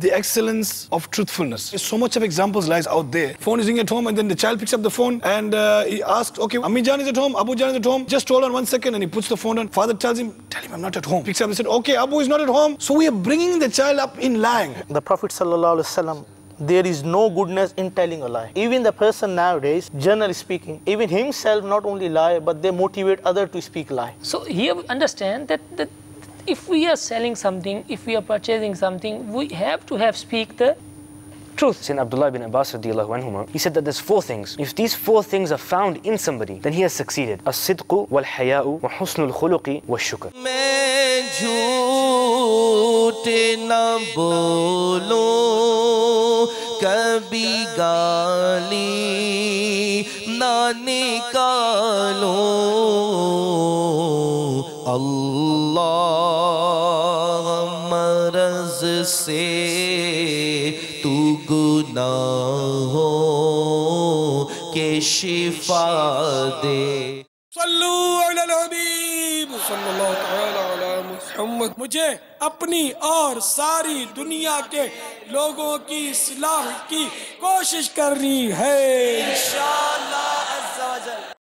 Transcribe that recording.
the excellence of truthfulness. There's so much of examples lies out there. Phone is ringing at home and then the child picks up the phone and he asks, okay, Ammi Jan is at home, Abu Jan is at home, just hold on 1 second, and he puts the phone on. Father tells him, tell him I'm not at home. Picks up and said, okay, Abu is not at home. So we are bringing the child up in lying. The Prophet ﷺ, there is no goodness in telling a lie. Even the person nowadays, generally speaking, even himself not only lie, but they motivate others to speak lie. So here we understand that if we are selling something, if we are purchasing something, we have to speak the truth. Sayyidina Abdullah bin Abbas radiallahu anhuma, he said that there's 4 things. If these 4 things are found in somebody, then he has succeeded. As-sidqu wal-haya'u wa husnul khuluqi wa shukr. मैं झूठ न बोलूं, कभी गाली न निकालूं, अल्लाह मरज़ से तू गुनाहों के शिफा दे। सल्लू अलल हबीब सल्लल्लाहु तआला अला मुहम्मद। मुझे अपनी और सारी दुनिया के लोगों की इस्लाह की कोशिश करनी है इंशाअल्लाह।